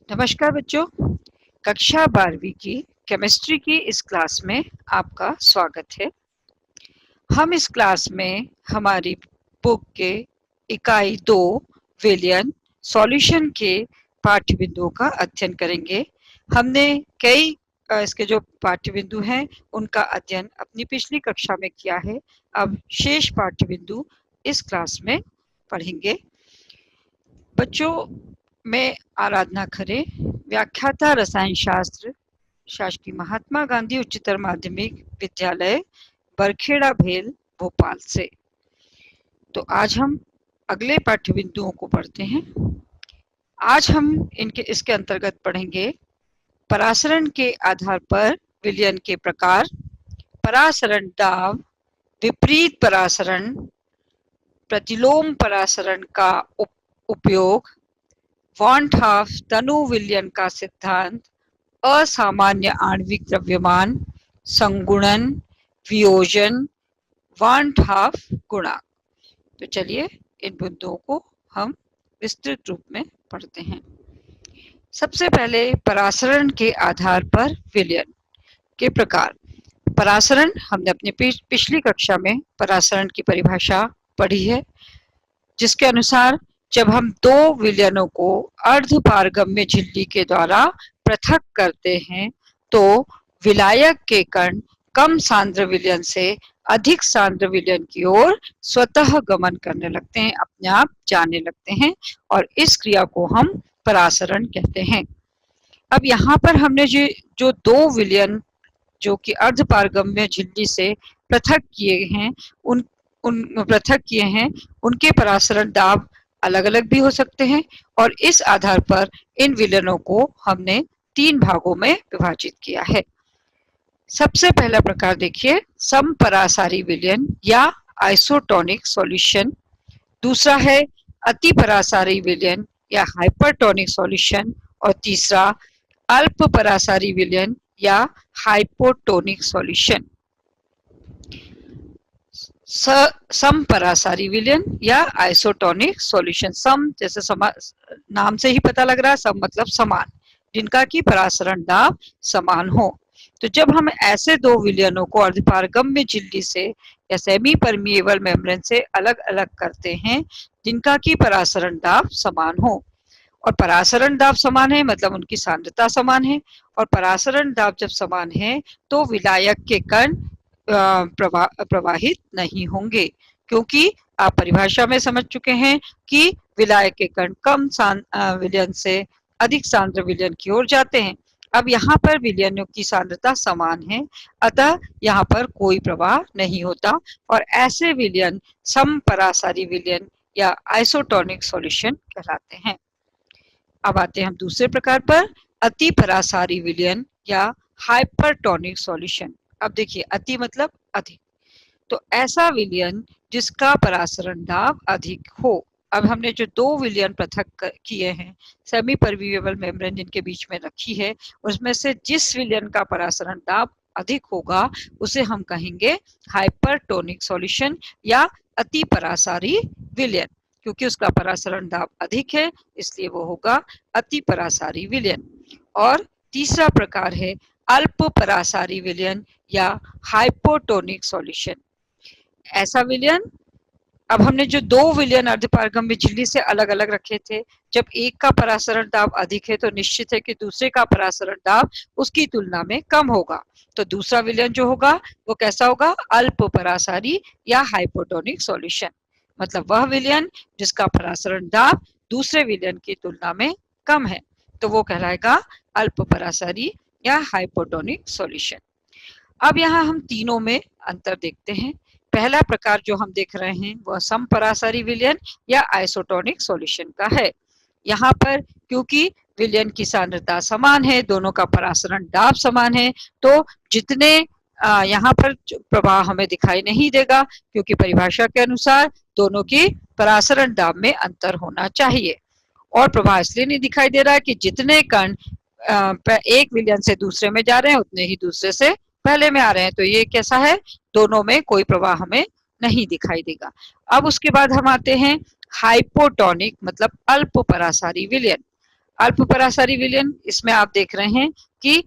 नमस्कार बच्चों, कक्षा 12वीं की केमिस्ट्री की इस क्लास में आपका स्वागत है। हम इस क्लास में हमारी बुक के इकाई 2 विलयन सॉल्यूशन के पाठ्य बिंदुओं का अध्ययन करेंगे। हमने कई इसके जो पाठ्य बिंदु हैं उनका अध्ययन अपनी पिछली कक्षा में किया है। अब शेष पाठ्य बिंदु इस क्लास में पढ़ेंगे। बच्चों, मैं आराधना खरे, व्याख्याता रसायन शास्त्र, शासकीय महात्मा गांधी उच्चतर माध्यमिक विद्यालय बरखेड़ा भेल भोपाल से। तो आज हम अगले पाठ्य बिंदुओं को पढ़ते हैं। आज हम इसके अंतर्गत पढ़ेंगे परासरण के आधार पर विलयन के प्रकार, परासरण दाब, विपरीत परासरण, प्रतिलोम परासरण का उपयोग, वॉन हाफ तनु विलयन का सिद्धांत, असामान्य आणविक द्रव्यमान, संगुणन, वियोजन, वॉन हाफ गुणांक। तो चलिए इन बिंदुओं को हम विस्तृत रूप में पढ़ते हैं। सबसे पहले परासरण के आधार पर विलयन के प्रकार। परासरण हमने अपनी पिछली कक्षा में परासरण की परिभाषा पढ़ी है, जिसके अनुसार जब हम दो विलयनों को अर्धपारगम्य झिल्ली के द्वारा पृथक करते हैं तो विलायक के कण कम सांद्र विलयन से अधिक सांद्र विलयन की ओर स्वतः गमन करने लगते हैं, अपने आप जाने लगते हैं, और इस क्रिया को हम परासरण कहते हैं। अब यहाँ पर हमने जो दो विलयन जो कि अर्धपारगम्य झिल्ली से पृथक किए हैं उनके परासरण दाब अलग अलग भी हो सकते हैं, और इस आधार पर इन विलयनों को हमने 3 भागों में विभाजित किया है। सबसे पहला प्रकार देखिए, समपरासारी विलयन या आइसोटोनिक सॉल्यूशन। दूसरा है अति परासारी विलयन या हाइपरटोनिक सॉल्यूशन, और तीसरा अल्प परासारी विलयन या हाइपोटोनिक सॉल्यूशन। समपरासारी विलयन या आइसोटोनिक सॉल्यूशन। सम जैसे नाम से ही पता लग रहा है, सम मतलब समान, जिनका की परासरण दाब समान हो। तो जब हम ऐसे दो विलयनों को अर्धपारगम्य झिल्ली से या सेमी परमिएबल मेम्ब्रेन से अलग अलग करते हैं जिनका की परासरण दाब समान हो, और परासरण दाब समान है मतलब उनकी सांद्रता समान है, और परासरण दाब जब समान है तो विलायक के कण प्रवाहित नहीं होंगे, क्योंकि आप परिभाषा में समझ चुके हैं कि विलायक के कण कम विलयन से अधिक सांद्र विलयन की ओर जाते हैं। अब यहाँ पर विलयनों की सांद्रता समान है, अतः यहाँ पर कोई प्रवाह नहीं होता, और ऐसे विलयन समपरासारी विलयन या आइसोटोनिक सॉल्यूशन कहलाते हैं। अब आते हैं हम दूसरे प्रकार पर, अति परासारी विलयन या हाइपरटोनिक सॉल्यूशन। अब देखिए, अति मतलब अधिक, तो ऐसा विलयन जिसका परासरण दाब अधिक हो। अब हमने जो दो विलयन पृथक किए हैं, सेमी परमिएबल मेम्ब्रेन जिनके बीच में रखी है, उसमें से जिस विलयन का परासरण दाब अधिक होगा उसे हम कहेंगे हाइपरटोनिक सॉल्यूशन या अति परासारी विलयन। क्योंकि उसका परासरण दाब अधिक है इसलिए वो होगा अति परासारी विलयन। और तीसरा प्रकार है अल्प परासारी विलयन या हाइपोटोनिक सॉल्यूशन। ऐसा विलयन, अब हमने जो दो विलयन अर्धपारगम्य झिल्ली से अलग अलग रखे थे, जब एक का परासरण दाब अधिक है तो निश्चित है कि दूसरे का परासरण दाब उसकी तुलना में कम होगा। तो दूसरा विलयन जो होगा वो कैसा होगा, अल्प परासारी या हाइपोटोनिक सॉल्यूशन। मतलब वह विलयन जिसका परासरण दाब दूसरे विलयन की तुलना में कम है, तो वो कहलाएगा अल्प परासारी या हाइपोटोनिक सॉल्यूशन। अब यहाँ हम तीनों में अंतर देखते हैं। पहला प्रकार जो हम देख रहे हैं वह समपरासारी विलयन या आइसोटोनिक सॉल्यूशन का है। यहाँ पर क्योंकि विलयन की सांद्रता समान है, दोनों का परासरण दाब समान है, तो जितने यहाँ पर प्रवाह हमें दिखाई नहीं देगा, क्योंकि परिभाषा के अनुसार दोनों की परासरण दाब में अंतर होना चाहिए। और प्रवाह इसलिए नहीं दिखाई दे रहा है कि जितने कण एक विलयन से दूसरे में जा रहे हैं उतने ही दूसरे से पहले में आ रहे हैं, तो ये कैसा है, दोनों में कोई प्रवाह हमें नहीं दिखाई देगा। अब उसके बाद हम आते हैं हाइपोटोनिक मतलब अल्प परासारी विलयन। अल्प परासारी विलयन, इसमें आप देख रहे हैं कि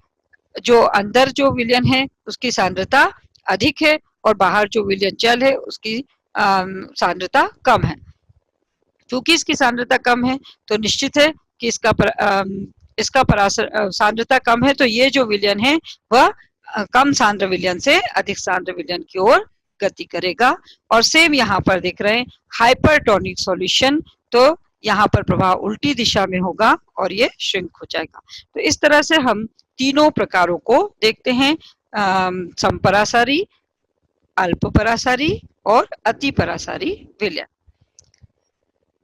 जो अंदर जो विलयन है उसकी सांद्रता अधिक है और बाहर जो विलयन जल है उसकी सांद्रता कम है। क्योंकि इसकी सांद्रता कम है तो निश्चित है कि इसका सांद्रता कम है, तो ये जो विलयन है वह कम सांद्र विलयन से अधिक सांद्र विलयन की ओर गति करेगा। और सेम यहाँ पर देख रहे हैं हाइपरटोनिक सॉल्यूशन, तो यहाँ पर प्रभाव उल्टी दिशा में होगा और ये श्रिंक हो जाएगा। तो इस तरह से हम तीनों प्रकारों को देखते हैं, समपरासारी, अल्प परासारी और अति परासारी विलयन।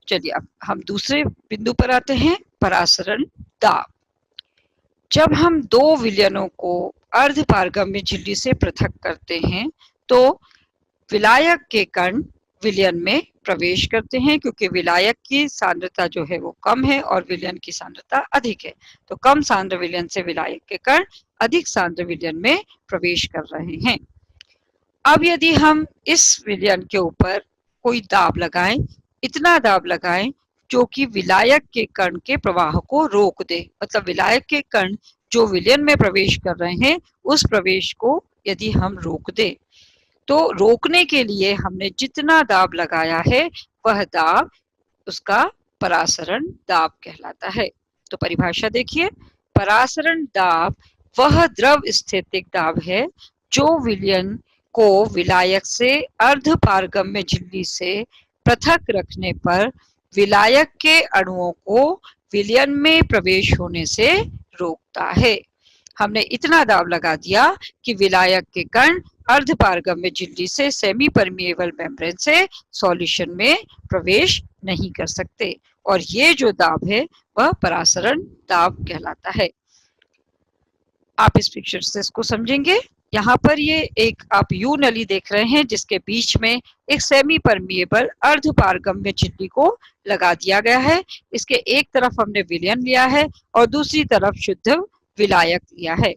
चलिए अब हम दूसरे बिंदु पर आते हैं, परासरण दाब। जब हम दो विलयनों को अर्धपारगम्य झिल्ली से पृथक करते हैं तो विलायक के कण विलयन में प्रवेश करते हैं, क्योंकि विलायक की सांद्रता जो है वो कम है और विलयन की सांद्रता अधिक है। तो कम सांद्र विलयन से विलायक के कण अधिक सांद्र विलयन में प्रवेश कर रहे हैं। अब यदि हम इस विलयन के ऊपर कोई दाब लगाएं, इतना दाब लगाएं जो कि विलायक के कण के प्रवाह को रोक दे, मतलब विलायक के कण जो विलयन में प्रवेश कर रहे हैं उस प्रवेश को यदि हम रोक दे, तो रोकने के लिए हमने जितना दाब लगाया है वह दाब उसका परासरण दाब कहलाता है। तो परिभाषा देखिए, परासरण दाब वह द्रव स्थितिक दाब है जो विलयन को विलायक से अर्धपारगम्य झिल्ली से पृथक रखने पर विलायक के अणुओं को विलयन में प्रवेश होने से रोकता है। हमने इतना दाब लगा दिया कि विलायक के कण अर्धपारगम्य झिल्ली से सेमी परमिएबल मेम्ब्रेन से सॉल्यूशन में प्रवेश नहीं कर सकते, और ये जो दाब है वह परासरण दाब कहलाता है। आप इस पिक्चर से इसको समझेंगे। यहाँ पर ये एक आप यू नली देख रहे हैं जिसके बीच में एक सेमी परमिएबल अर्धपारगम्य झिल्ली को लगा दिया गया है। इसके एक तरफ हमने विलयन लिया है और दूसरी तरफ शुद्ध विलायक लिया है।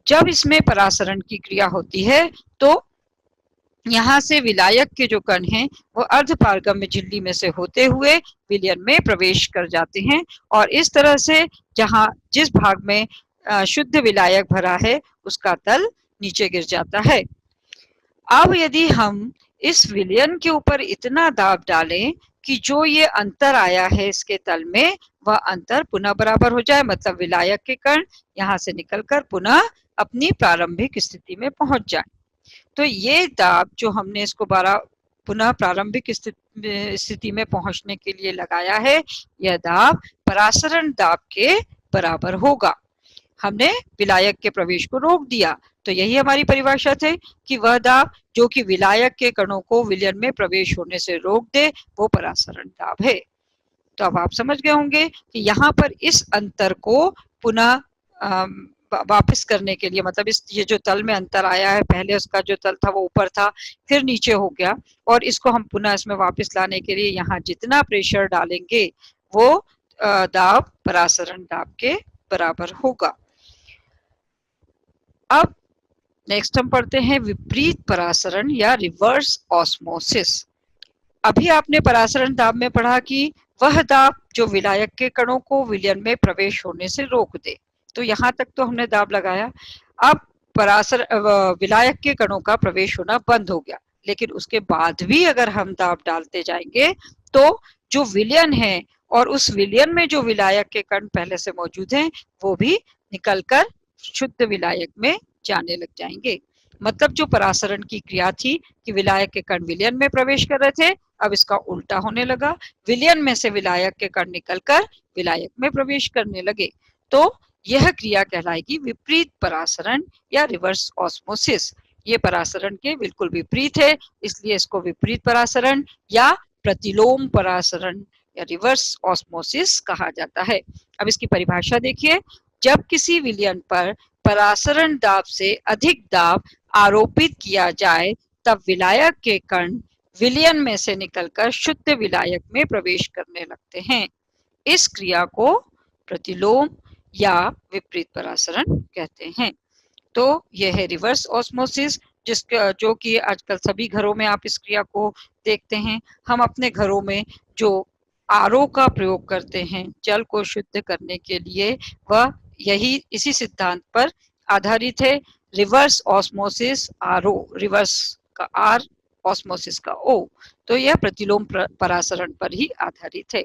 जब इसमें परासरण की क्रिया होती है तो यहाँ से विलायक के जो कण हैं वो अर्धपारगम्य झिल्ली में से होते हुए विलयन में प्रवेश कर जाते हैं, और इस तरह से जहाँ जिस भाग में शुद्ध विलायक भरा है उसका तल नीचे गिर जाता है। अब यदि हम इस विलयन के ऊपर इतना दाब डालें कि जो ये अंतर आया है इसके तल में वह अंतर पुनः बराबर हो जाए, मतलब विलायक के कण यहाँ से निकलकर पुनः अपनी प्रारंभिक स्थिति में पहुंच जाए, तो ये दाब जो हमने इसको पुनः प्रारंभिक स्थिति में पहुंचने के लिए लगाया है, यह दाब परासरण दाब के बराबर होगा। हमने विलायक के प्रवेश को रोक दिया, तो यही हमारी परिभाषा थी कि वह दाब जो कि विलायक के कणों को विलयन में प्रवेश होने से रोक दे वो परासरण दाब है। तो अब आप समझ गए होंगे कि यहाँ पर इस अंतर को पुनः वापस करने के लिए, मतलब ये जो तल में अंतर आया है, पहले उसका जो तल था वो ऊपर था फिर नीचे हो गया, और इसको हम पुनः इसमें वापस लाने के लिए यहाँ जितना प्रेशर डालेंगे वो दाब परासरण दाब के बराबर होगा। अब नेक्स्ट हम पढ़ते हैं विपरीत परासरण या रिवर्स ऑस्मोसिस। अभी आपने परासरण दाब में पढ़ा कि वह दाब जो विलायक के कणों को विलयन में प्रवेश होने से रोक दे, तो यहाँ तक तो हमने दाब लगाया। अब विलायक के कणों का प्रवेश होना बंद हो गया, लेकिन उसके बाद भी अगर हम दाब डालते जाएंगे तो जो विलयन है और उस विलयन में जो विलायक के कण पहले से मौजूद हैं वो भी निकलकर शुद्ध विलायक में जाने लग जाएंगे। मतलब जो परासरण की क्रिया थी कि विलायक के कण विलयन में प्रवेश कर रहे थे, अब इसका उल्टा होने लगा, विलयन में से विलायक के कण निकलकर विलायक में प्रवेश करने लगे। तो यह क्रिया कहलाएगी विपरीत परासरण या रिवर्स ऑस्मोसिस। ये परासरण के बिल्कुल विपरीत है, इसलिए इसको विपरीत परासरण या प्रतिलोम परासरण या रिवर्स ऑस्मोसिस कहा जाता है। अब इसकी परिभाषा देखिए, जब किसी विलयन पर परासरण दाब से अधिक दाब आरोपित किया जाए तब विलायक के कण विलयन में से निकलकर शुद्ध विलायक में प्रवेश करने लगते हैं। इस क्रिया को प्रतिलोम या विपरीत परासरण कहते हैं। तो यह है रिवर्स ऑस्मोसिस, जो कि आजकल सभी घरों में आप इस क्रिया को देखते हैं। हम अपने घरों में जो आरओ का प्रयोग करते हैं जल को शुद्ध करने के लिए, वह यही इसी सिद्धांत पर आधारित है। रिवर्स ऑस्मोसिस, आरओ रिवर्स का आर, ऑस्मोसिस का ओ, तो यह प्रतिलोम परासरण पर ही आधारित है।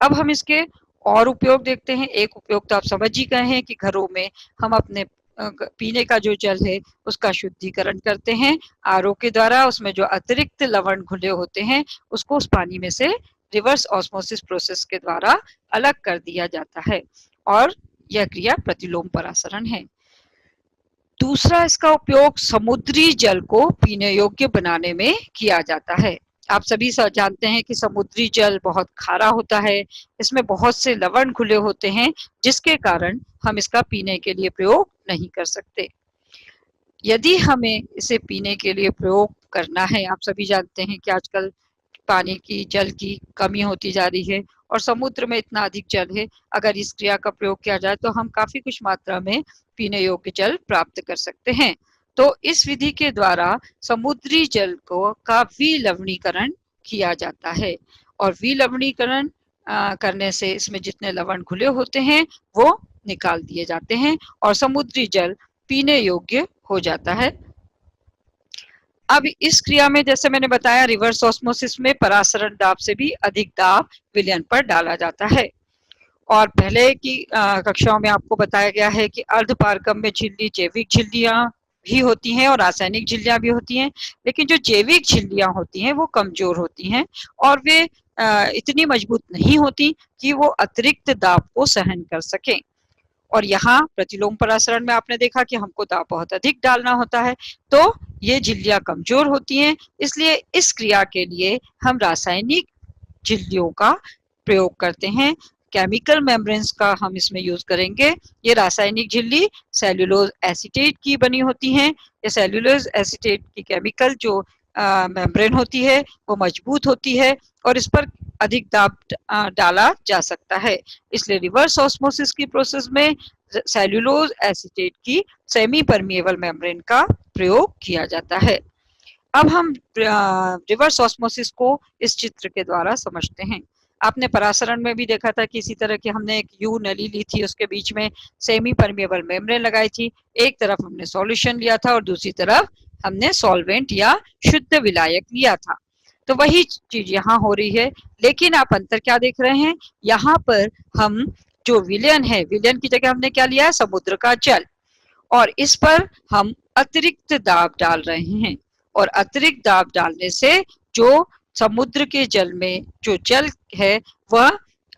अब हम इसके और उपयोग देखते हैं। एक उपयोग तो आप समझ ही गए हैं कि घरों में हम अपने पीने का जो जल है उसका शुद्धिकरण करते हैं आरओ के द्वारा। उसमें जो अतिरिक्त लवण घुले होते हैं उसको उस पानी में से रिवर्स ऑस्मोसिस प्रोसेस के द्वारा अलग कर दिया जाता है, और यह क्रिया प्रतिलोम परासरण है। दूसरा इसका उपयोग समुद्री जल को पीने योग्य बनाने में किया जाता है। आप सभी जानते हैं कि समुद्री जल बहुत खारा होता है, इसमें बहुत से लवण घुले होते हैं, जिसके कारण हम इसका पीने के लिए प्रयोग नहीं कर सकते। यदि हमें इसे पीने के लिए प्रयोग करना है, आप सभी जानते हैं कि आजकल पानी की, जल की कमी होती जा रही है और समुद्र में इतना अधिक जल है, अगर इस क्रिया का प्रयोग किया जाए तो हम काफी कुछ मात्रा में पीने योग्य जल प्राप्त कर सकते हैं। तो इस विधि के द्वारा समुद्री जल को का विलवणीकरण किया जाता है, और विलवणीकरण करने से इसमें जितने लवण घुले होते हैं वो निकाल दिए जाते हैं और समुद्री जल पीने योग्य हो जाता है। अब इस क्रिया में जैसे मैंने बताया, रिवर्स ऑस्मोसिस में परासरण दाब से भी अधिक दाब विलयन पर डाला जाता है। और पहले की कक्षाओं में आपको बताया गया है कि अर्धपारगम्य झिल्ली जैविक झिल्लियां भी होती हैं और रासायनिक झिल्लियां भी होती हैं, लेकिन जो जैविक झिल्लियां होती हैं वो कमजोर होती हैं और वे इतनी मजबूत नहीं होती कि वो अतिरिक्त दाब को सहन कर सकें। और यहाँ प्रतिलोम परासरण में आपने देखा कि हमको दाब बहुत अधिक डालना होता है, तो ये झिल्लियां कमजोर होती हैं। इसलिए इस क्रिया के लिए हम रासायनिक झिल्लियों का प्रयोग करते हैं। केमिकल मेम्ब्रेन्स का हम इसमें यूज करेंगे। ये रासायनिक झिल्ली सेल्यूलोज एसीटेट की बनी होती हैं। ये सेल्यूलोज एसीटेट की केमिकल जो मेम्ब्रेन होती है वो मजबूत होती है और इस पर अधिक दाब डाला जा सकता है। इसलिए रिवर्स ऑस्मोसिस की प्रोसेस में सेल्यूलोज एसीटेट की सेमी परमिएबल मेम्ब्रेन का प्रयोग किया जाता है। अब हम रिवर्स ऑस्मोसिस को इस चित्र के द्वारा समझते हैं। आपने परासरण में भी देखा था कि इसी तरह की हमने एक यू नली ली थी, उसके बीच में सेमी परमिएबल मेम्ब्रेन लगाई थी। एक तरफ हमने सॉल्यूशन लिया था और दूसरी तरफ हमने सॉल्वेंट या शुद्ध विलायक लिया था। तो वही चीज यहाँ हो रही है, लेकिन आप अंतर क्या देख रहे हैं, यहाँ पर हम जो विलयन है, विलयन की जगह हमने क्या लिया है, समुद्र का जल, और इस पर हम अतिरिक्त दाब डाल रहे हैं। और अतिरिक्त दाब डालने से जो समुद्र के जल में जो जल है वह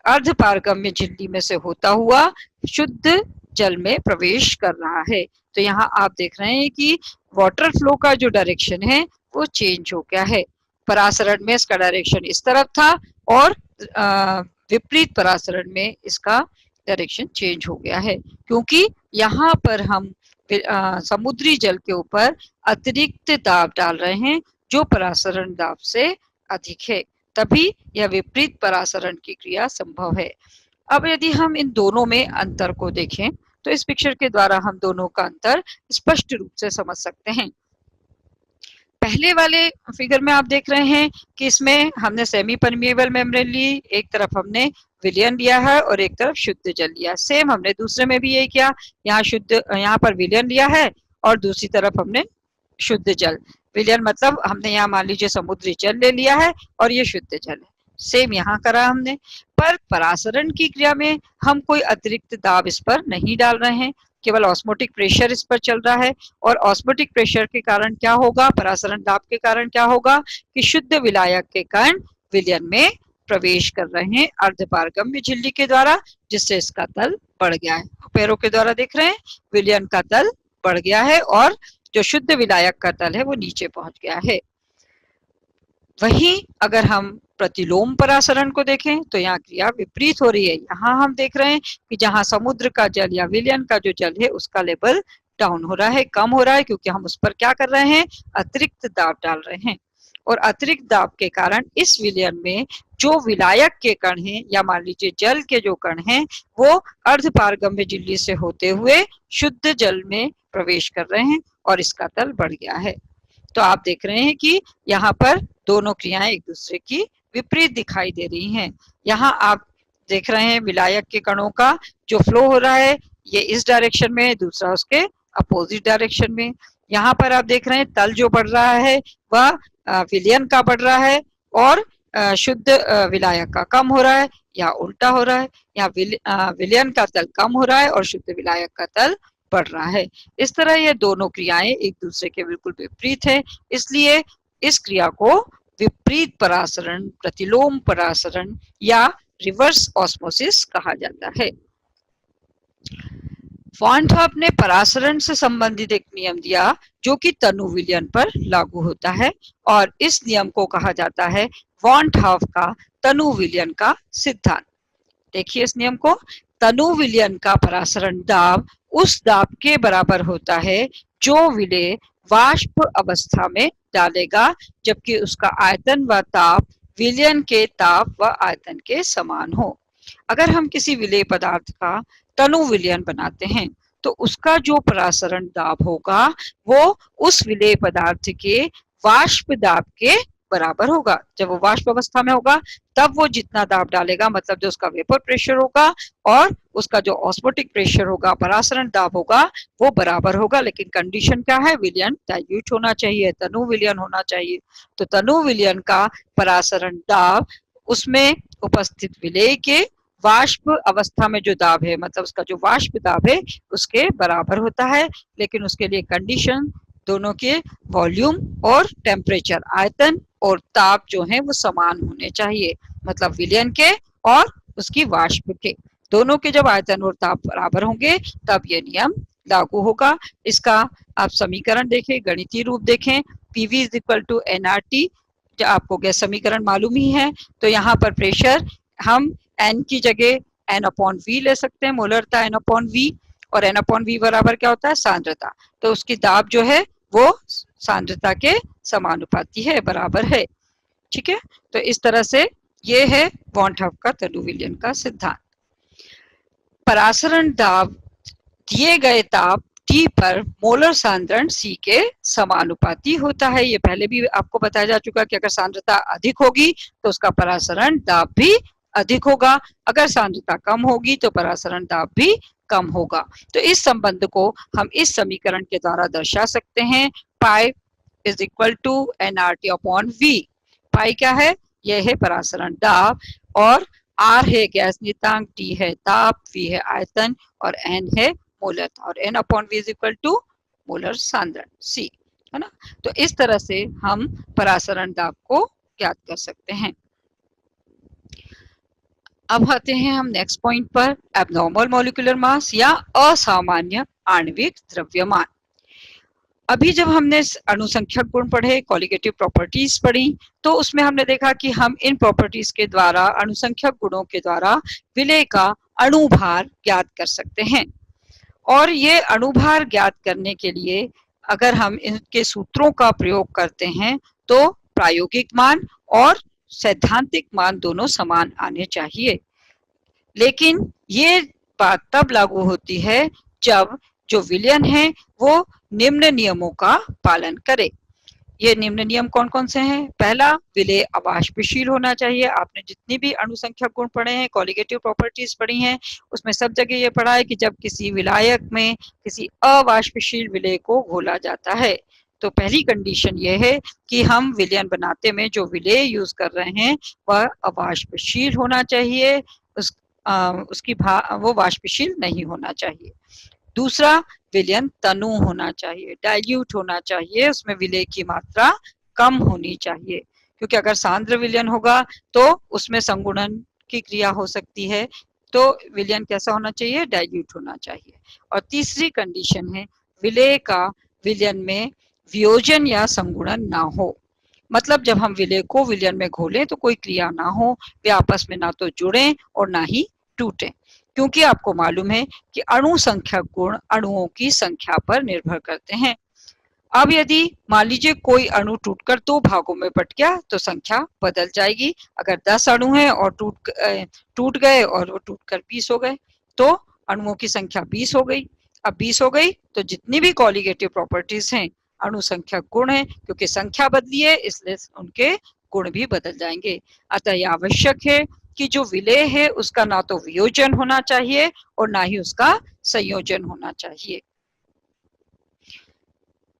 अर्धपारगम्य झिल्ली में से होता हुआ शुद्ध जल में प्रवेश कर रहा है। तो यहाँ आप देख रहे हैं कि वाटर फ्लो का जो डायरेक्शन है वो चेंज हो गया है। परासरण में इसका डायरेक्शन इस तरफ था और विपरीत परासरण में इसका डायरेक्शन चेंज हो गया है, क्योंकि यहाँ पर हम समुद्री जल के ऊपर अतिरिक्त दाब डाल रहे हैं जो परासरण दाब से अधिक है, तभी यह विपरीत परासरण की क्रिया संभव है। अब यदि हम इन दोनों में अंतर को देखें तो इस पिक्चर के द्वारा हम दोनों का अंतर स्पष्ट रूप से समझ सकते हैं। पहले वाले फिगर में आप देख रहे हैं कि इसमें हमने सेमी परमिएबल मेम्ब्रेन ली, एक तरफ हमने विलयन लिया है और एक तरफ शुद्ध जल लिया। सेम हमने दूसरे में भी यही किया, यहाँ पर विलयन लिया है और दूसरी तरफ हमने शुद्ध जल। विलयन मतलब हमने यहाँ मान लीजिए समुद्री जल ले लिया है और ये शुद्ध जल है। सेम यहाँ करा हमने, पर परासरण की क्रिया में हम कोई अतिरिक्त दाब इस पर नहीं डाल रहे हैं, केवल ऑस्मोटिक प्रेशर इस पर चल रहा है। और ऑस्मोटिक प्रेशर के कारण क्या होगा, परासरण दाब के कारण क्या होगा कि शुद्ध विलायक के कण विलयन में प्रवेश कर रहे हैं अर्धपारगम्य झिल्ली के द्वारा, जिससे इसका तल बढ़ गया है। पैरों के द्वारा देख रहे हैं विलयन का तल बढ़ गया है और जो शुद्ध विलायक का तल है वो नीचे पहुंच गया है। वहीं अगर हम प्रतिलोम परासरण को देखें तो यहाँ क्रिया विपरीत हो रही है। यहाँ हम देख रहे हैं कि जहाँ समुद्र का जल या विलयन का जो जल है उसका लेवल डाउन हो रहा है, कम हो रहा है, क्योंकि हम उस पर क्या कर रहे हैं, अतिरिक्त दाब डाल रहे हैं। और अतिरिक्त दाब के कारण इस विलयन में जो विलायक के कण हैं या मान लीजिए जल के जो कण हैं वो अर्धपारगम्य झिल्ली से होते हुए शुद्ध जल में प्रवेश कर रहे हैं और इसका तल बढ़ गया है। तो आप देख रहे हैं कि यहाँ पर दोनों क्रियाएं एक दूसरे की विपरीत दिखाई दे रही हैं। यहाँ आप देख रहे हैं विलायक के कणों का जो फ्लो हो रहा है, ये इस डायरेक्शन में, दूसरा उसके अपोजिट डायरेक्शन में। यहाँ पर आप देख रहे हैं तल जो बढ़ रहा है वह विलयन का बढ़ रहा है और शुद्ध विलायक का कम हो रहा है, या उल्टा हो रहा है। यहाँ विलयन का तल कम हो रहा है और शुद्ध विलायक का तल बढ़ रहा है। इस तरह ये दोनों क्रियाएं एक दूसरे के बिल्कुल विपरीत है, इसलिए इस क्रिया को विपरीत परासरण, प्रतिलोम परासरण या रिवर्स ऑस्मोसिस कहा जाता है। वॉन हॉफ ने परासरण से संबंधित एक नियम दिया जो कि तनु विलयन पर लागू होता है, और इस नियम को कहा जाता है वॉन हॉफ का तनु विलयन का सिद्धांत। देखिए इस नियम को, तनु विलयन का परासरण दाब उस दाब के बराबर होता है जो विलेय वाष्प अवस्था में डालेगा, जबकि उसका आयतन व ताप विलयन के ताप व आयतन के समान हो। अगर हम किसी विलेय पदार्थ का तनु विलयन बनाते हैं तो उसका जो परासरण दाब होगा वो उस विलेय पदार्थ के वाष्प दाब के बराबर होगा। जब वो वाष्प अवस्था में होगा तब वो जितना दाब डालेगा, मतलब जो उसका वेपर प्रेशर होगा और उसका जो ऑस्मोटिक प्रेशर होगा, परासरण दाब होगा, वो बराबर होगा। लेकिन कंडीशन क्या है? विलयन डाइल्यूट होना चाहिए, तनु विलयन होना चाहिए। तो तनु विलयन का परासरण दाब उसमें उपस्थित विलेय के वाष्प अवस्था में जो दाब है, मतलब उसका जो वाष्प दाब है उसके बराबर होता है। लेकिन उसके लिए कंडीशन दोनों के वॉल्यूम और टेम्परेचर, आयतन और ताप जो है वो समान होने चाहिए, मतलब विलयन के और उसकी वाष्प के दोनों के जब आयतन और ताप बराबर होंगे तब ये नियम लागू होगा। इसका आप समीकरण देखें, गणितीय रूप देखें, PV is equal to NRT, आपको गैस समीकरण मालूम ही है। तो यहाँ पर प्रेशर हम एन की जगह एन अपॉन वी ले सकते हैं, मोलरता एन अपॉन वी, और एन अपॉन वी बराबर क्या होता है? सांद्रता। तो उसकी दाब जो है वो सांद्रता के समानुपाती है, बराबर है। ठीक है, तो इस तरह से ये है वॉन हॉफ का तनु विलयन का सिद्धांत। परासरण दाब दिए गए ताप T पर मोलर सांद्रण C के समानुपाती होता है। ये पहले भी आपको बताया जा चुका कि अगर सांद्रता अधिक होगी तो उसका परासरण दाब भी अधिक होगा, अगर सांद्रता कम होगी तो परासरण दाब भी कम होगा। तो इस संबंध को हम इस समीकरण के द्वारा दर्शा सकते हैं, pi is equal to NRT upon V. Pi क्या है? यह है परासरण दाब, और आर है गैस नियतांक, टी है ताप, वी है आयतन और एन है मोलरता, और N upon V is equal to molar सांद्रण सी, है ना। तो इस तरह से हम परासरण दाब को ज्ञात कर सकते हैं। अब आते हैं हम नेक्स्ट पॉइंट पर, एबनॉर्मल मॉलिक्यूलर मास या असामान्य आणविक द्रव्यमान। अभी जब हमने अणुसंख्यक गुण पढ़े, कॉलिगेटिव प्रॉपर्टीज पढ़ी, तो उसमें हमने देखा कि हम इन प्रॉपर्टीज के द्वारा, अणुसंख्यक गुणों के द्वारा विलेय का अणुभार ज्ञात कर सकते हैं। और ये अणुभार ज्ञात करने के लिए अगर हम इनके सूत्रों का प्रयोग करते हैं तो प्रायोगिक मान और सैद्धांतिक मान दोनों समान आने चाहिए। लेकिन ये बात तब लागू होती है जब जो विलयन है वो निम्न नियमों का पालन करे। ये निम्न नियम कौन कौन से हैं? पहला, विलेय अवाष्पशील होना चाहिए। आपने जितनी भी अणुसंख्यक गुण पढ़े हैं, कॉलिगेटिव प्रॉपर्टीज पढ़ी हैं, उसमें सब जगह ये पढ़ा है कि जब किसी विलायक में किसी अवाष्पशील विलेय को घोला जाता है तो पहली कंडीशन ये है कि हम विलयन बनाते में जो विलेय यूज कर रहे हैं वह अवाष्पशील होना चाहिए, उसकी वो वाष्पशील नहीं होना चाहिए। दूसरा, विलयन तनु होना चाहिए, डाइल्यूट होना चाहिए, उसमें विलेय की मात्रा कम होनी चाहिए, क्योंकि अगर सांद्र विलयन होगा तो उसमें संगुणन की क्रिया हो सकती है। तो विलयन कैसा होना चाहिए? डाइल्यूट होना चाहिए। और तीसरी कंडीशन है, विलेय का विलयन में वियोजन या संगुणन ना हो, मतलब जब हम विलेय को विलयन में घोलें तो कोई क्रिया ना हो, वे आपस में ना तो जुड़ें और ना ही टूटें, क्योंकि आपको मालूम है कि अणु संख्यक गुण अणुओं की संख्या पर निर्भर करते हैं। अब यदि मान लीजिए कोई अणु टूटकर 2 भागों में बट गया तो संख्या बदल जाएगी। अगर 10 अणु हैं और टूट गए और वो टूटकर 20 हो गए तो अणुओं की संख्या 20 हो गई। अब 20 हो गई तो जितनी भी कॉलिगेटिव प्रॉपर्टीज हैं अणु संख्यक गुण है, क्योंकि संख्या बदली है इसलिए उनके गुण भी बदल जाएंगे। अतः यह आवश्यक है कि जो विलेय है उसका ना तो वियोजन होना चाहिए और ना ही उसका संयोजन होना चाहिए।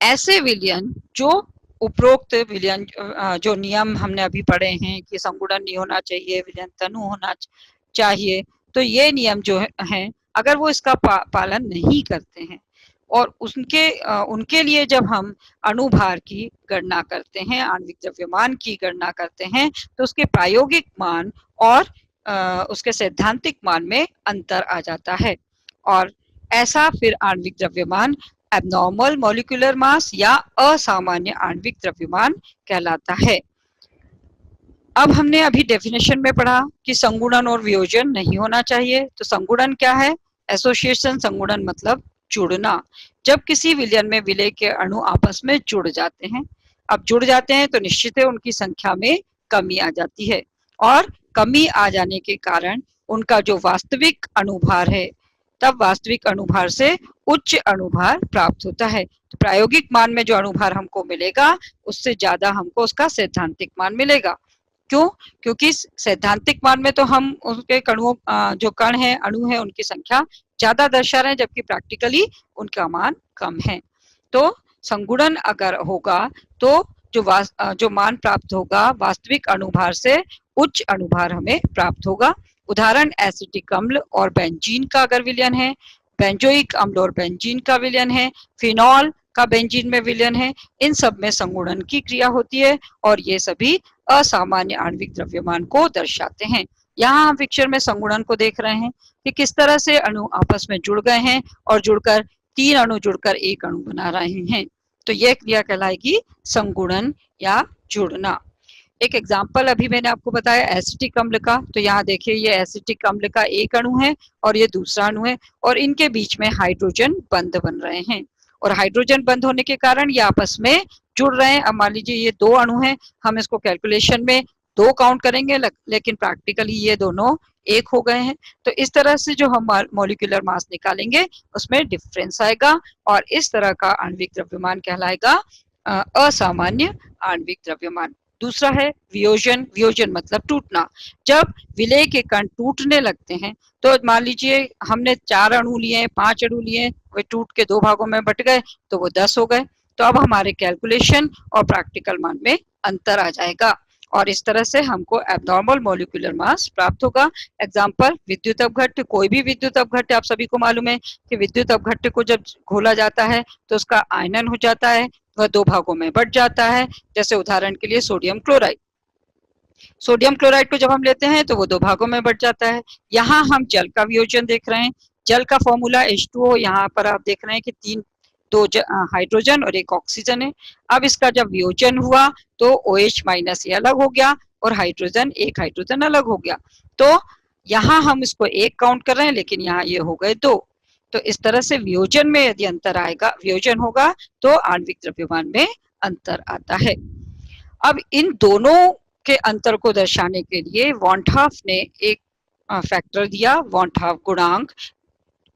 ऐसे विलयन जो उपरोक्त विलयन जो नियम हमने अभी पढ़े हैं कि संगुणन नहीं होना चाहिए, विलयन तनु होना चाहिए, तो ये नियम जो हैं अगर वो इसका पालन नहीं करते हैं और उनके लिए जब हम अणुभार की गणना करते हैं, आणविक द्रव्यमान की गणना करते हैं, तो उसके प्रायोगिक मान और उसके सैद्धांतिक मान में अंतर आ जाता है और ऐसा फिर आणविक द्रव्यमान एबनॉर्मल मॉलिक्यूलर मास या असामान्य आणविक द्रव्यमान कहलाता है। अब हमने अभी डेफिनेशन में पढ़ा कि संगुणन और वियोजन नहीं होना चाहिए। तो संगुणन क्या है? एसोसिएशन। संगुणन मतलब जुड़ना। जब किसी विलयन में विलेय के अणु आपस में जुड़ जाते हैं, अब जुड़ जाते हैं तो निश्चित है उनकी संख्या में कमी आ जाती है और कमी आ जाने के कारण उनका जो वास्तविक अणुभार है, तब वास्तविक अणुभार से उच्च अणुभार प्राप्त होता है। तो प्रायोगिक मान में जो अणुभार हमको मिलेगा उससे ज्यादा हमको उसका सैद्धांतिक मान मिलेगा। क्यों? क्योंकि सैद्धांतिक मान में तो हम उसके कणुओं जो कण है, अणु है, उनकी संख्या ज्यादा दर्शा रहे हैं, जबकि प्रैक्टिकली उनका मान कम है। तो संगुणन अगर होगा तो जो मान प्राप्त होगा वास्तविक अणुभार से उच्च अणुभार हमें प्राप्त होगा। उदाहरण एसिटिक अम्ल और बेंजीन का अगर विलयन है, बेंजोइक अम्ल और बेंजीन का विलयन है, फिनॉल का बेंजीन में विलयन है, इन सब में संगुणन की क्रिया होती है और ये सभी असामान्य आणविक द्रव्यमान को दर्शाते हैं। यहाँ हम पिक्चर में संगुणन को देख रहे हैं कि किस तरह से अणु आपस में जुड़ गए हैं और जुड़कर 3 अणु जुड़कर एक अणु बना रहे हैं। तो यह क्रिया कहलाएगी संगुणन या जुड़ना। एक एग्जाम्पल अभी मैंने आपको बताया एसिटिक अम्ल का। तो यहाँ देखिए ये एसिटिक अम्ल का एक अणु है और ये दूसरा अणु है और इनके बीच में हाइड्रोजन बंध बन रहे हैं और हाइड्रोजन बंध होने के कारण ये आपस में जुड़ रहे हैं। अब मान लीजिए ये 2 अणु हैं, हम इसको कैलकुलेशन में 2 काउंट करेंगे लेकिन प्रैक्टिकली ये दोनों एक हो गए हैं। तो इस तरह से जो हम मॉलिक्यूलर मास निकालेंगे उसमें डिफरेंस आएगा और इस तरह का आणविक द्रव्यमान कहलाएगा असामान्य आणविक द्रव्यमान। दूसरा है वियोजन। वियोजन मतलब टूटना। जब विलेय के कण टूटने लगते हैं, तो मान लीजिए हमने 4 अणु लिए, 5 अणु लिए, वे टूट के 2 भागों में बट गए तो वो 10 हो गए। तो अब हमारे कैलकुलेशन और प्रैक्टिकल मान में अंतर आ जाएगा और इस तरह से हमको एबनॉर्मल मॉलिक्यूलर मास प्राप्त होगा। एग्जाम्पल विद्युत अपघट्य। कोई भी विद्युत अपघट्य आप सभी को मालूम है कि विद्युत अपघट्य को जब घोला जाता है तो उसका आयनन हो जाता है, वह 2 भागों में बट जाता है। जैसे उदाहरण के लिए सोडियम क्लोराइड। सोडियम क्लोराइड को जब हम लेते हैं तो वो 2 भागों में बट जाता है। यहाँ हम जल का वियोजन देख रहे हैं। जल का फॉर्मूला H2O। यहाँ पर आप देख रहे हैं कि 2 हाइड्रोजन और 1 ऑक्सीजन है। अब इसका जब वियोजन हुआ तो OH माइनस ये अलग हो गया और हाइड्रोजन, 1 हाइड्रोजन अलग हो गया। तो यहाँ हम इसको 1 काउंट कर रहे हैं लेकिन यहाँ ये हो गए 2। तो इस तरह से वियोजन में यदि अंतर आएगा, वियोजन होगा तो आणविक द्रव्यमान में अंतर आता है। अब इन दोनों के अंतर को दर्शाने के लिए वॉन हाफ ने एक फैक्टर दिया, वॉन हाफ गुणांक,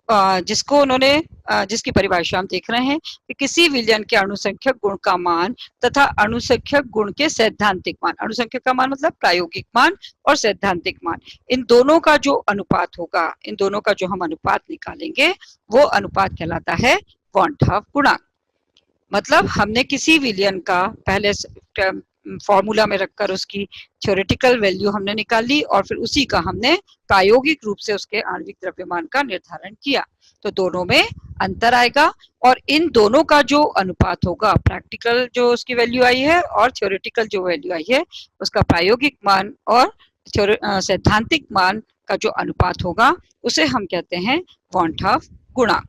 जिसको उन्होंने जिसकी परिभाषा हम देख रहे हैं कि किसी विलयन के अणुसंख्यक गुण का मान तथा अणुसंख्यक गुण के सैद्धांतिक मान, अणुसंख्यक का मान मतलब प्रायोगिक मान और सैद्धांतिक मान, इन दोनों का जो अनुपात होगा, इन दोनों का जो हम अनुपात निकालेंगे वो अनुपात कहलाता है वॉन हाफ गुणांक। मतलब हमने किसी विलयन का पहले फॉर्मूला में रखकर उसकी थ्योरेटिकल वैल्यू हमने निकाल ली और फिर उसी का हमने प्रायोगिक रूप से उसके आणविक द्रव्यमान का निर्धारण किया। तो दोनों में अंतर आएगा और इन दोनों का जो अनुपात होगा, प्रैक्टिकल जो उसकी वैल्यू आई है और थ्योरेटिकल जो वैल्यू आई है, उसका प्रायोगिक मान और सैद्धांतिक मान का जो अनुपात होगा उसे हम कहते हैं वॉन हाफ गुणांक।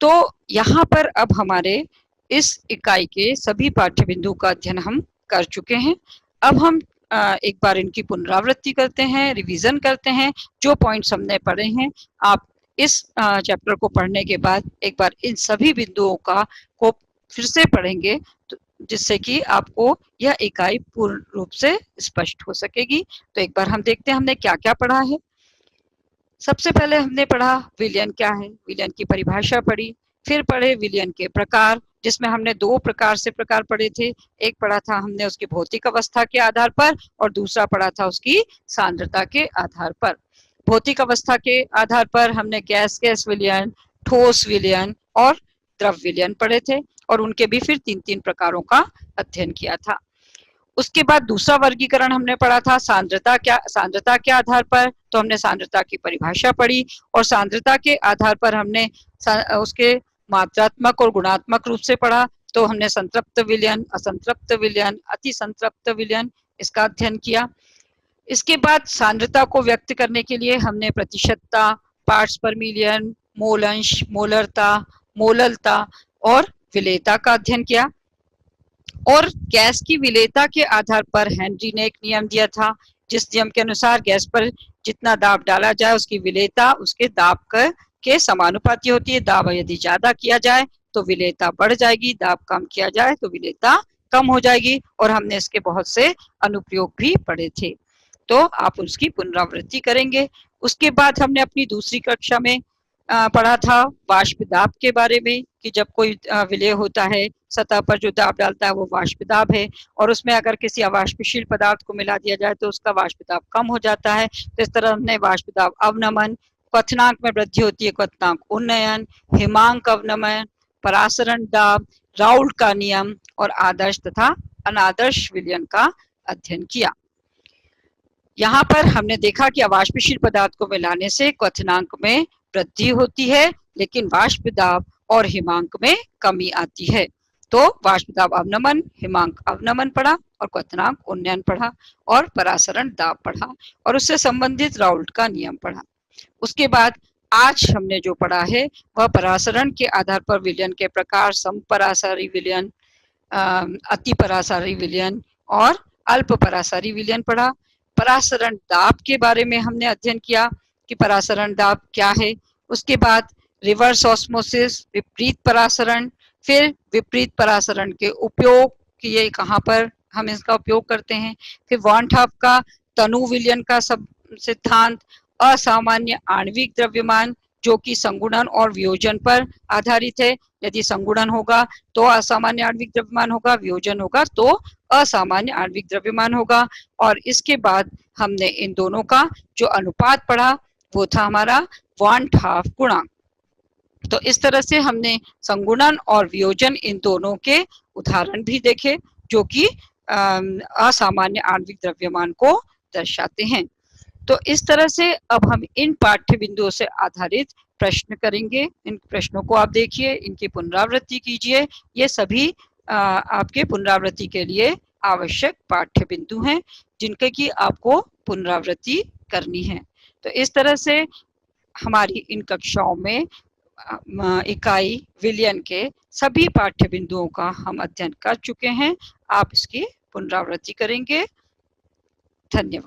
तो यहाँ पर अब हमारे इस इकाई के सभी पाठ्य बिंदु का अध्ययन हम कर चुके हैं। अब हम एक बार इनकी पुनरावृत्ति करते हैं, रिवीजन करते हैं। जो पॉइंट्स हमने पढ़े हैं आप इस चैप्टर को पढ़ने के बाद एक बार इन सभी बिंदुओं को फिर से पढ़ेंगे, तो जिससे कि आपको यह इकाई पूर्ण रूप से स्पष्ट हो सकेगी। तो एक बार हम देखते हैं हमने क्या क्या पढ़ा है। सबसे पहले हमने पढ़ा विलयन क्या है, विलयन की परिभाषा पढ़ी, फिर पढ़े विलयन के प्रकार, जिसमें हमने दो प्रकार से प्रकार पढ़े थे। एक पढ़ा था हमने उसकी भौतिक अवस्था के आधार पर और दूसरा पढ़ा था उसकी सांद्रता के आधार पर। भौतिक अवस्था के आधार पर हमने गैस गैस विलयन, ठोस विलयन और द्रव विलयन पढ़े थे और उनके भी फिर 3-3 प्रकारों का अध्ययन किया था। उसके बाद दूसरा वर्गीकरण हमने पढ़ा था सांद्रता के आधार पर। तो हमने सांद्रता की परिभाषा पढ़ी और सांद्रता के आधार पर हमने उसके मात्रात्मक और गुणात्मक रूप से पढ़ा। तो हमने संतृप्त विलयन, असंतृप्त विलयन, अति संतृप्त विलयन इसका अध्ययन किया। इसके बाद सांद्रता को व्यक्त करने के लिए हमने प्रतिशतता, पार्ट्स पर मिलियन, मोल अंश, मोलरता, मोललता और विलेयता का अध्ययन किया। और गैस की विलेयता के आधार पर हेनरी ने एक नियम दिया था, जिस नियम के अनुसार गैस पर जितना दाब डाला जाए उसकी विलेयता उसके दाब के समानुपाती होती है। दाब यदि ज्यादा किया जाए तो विलेयता बढ़ जाएगी, दाब कम किया जाए तो विलेयता कम हो जाएगी। और हमने इसके बहुत से अनुप्रयोग भी पढ़े थे, तो आप उसकी पुनरावृत्ति करेंगे। उसके बाद हमने अपनी दूसरी कक्षा में पढ़ा था वाष्प दाब के बारे में, कि जब कोई विलेय होता है सतह पर जो दाब डालता है वो वाष्प दाब है, और उसमें अगर किसी अवाष्पशील पदार्थ को मिला दिया जाए तो उसका वाष्प दाब कम हो जाता है। तो इस तरह हमने वाष्प दाब अवनमन, क्वथनांक में वृद्धि होती है क्वथनांक उन्नयन, हिमांक अवनमन, परासरण दाब, राउल्ट का नियम और आदर्श तथा अनादर्श विलयन का अध्ययन किया। यहाँ पर हमने देखा कि अवाष्पशील पदार्थ को मिलाने से क्वथनांक में वृद्धि होती है, लेकिन वाष्प दाब और हिमांक में कमी आती है। तो वाष्प दाब अवनमन, हिमांक अवनमन पढ़ा और क्वथनांक उन्नयन पढ़ा और परासरण दाब पढ़ा और उससे संबंधित राउल्ट का नियम पढ़ा। उसके बाद आज हमने जो पढ़ा है वह परासरण के आधार पर विलयन के प्रकार, समपरासारी विलयन, अति परासारी विलयन और अल्प परासारी विलयन पढ़ा। परासरण दाब के बारे में हमने अध्ययन किया कि परासरण दाब क्या है। उसके बाद रिवर्स ऑस्मोसिस, विपरीत परासरण, फिर विपरीत परासरण के उपयोग कि ये कहाँ पर हम इसका उपयोग करते हैं, फिर वॉन हॉफ का तनु विलयन का सब सिद्धांत, असामान्य आणविक द्रव्यमान जो कि संगुणन और वियोजन पर आधारित है। यदि संगुणन होगा तो असामान्य आणविक द्रव्यमान होगा, वियोजन होगा तो असामान्य आणविक द्रव्यमान होगा। और इसके बाद हमने इन दोनों का जो अनुपात पढ़ा वो था हमारा वॉन हॉफ गुणांक। तो इस तरह से हमने संगुणन और वियोजन इन दोनों के उदाहरण भी देखे जो कि असामान्य आणविक द्रव्यमान को दर्शाते हैं। तो इस तरह से अब हम इन पाठ्य बिंदुओं से आधारित प्रश्न करेंगे। इन प्रश्नों को आप देखिए, इनकी पुनरावृत्ति कीजिए। ये सभी आपके पुनरावृत्ति के लिए आवश्यक पाठ्य बिंदु हैं जिनके की आपको पुनरावृत्ति करनी है। तो इस तरह से हमारी इन कक्षाओं में इकाई विलयन के सभी पाठ्य बिंदुओं का हम अध्ययन कर चुके हैं। आप इसकी पुनरावृत्ति करेंगे। धन्यवाद।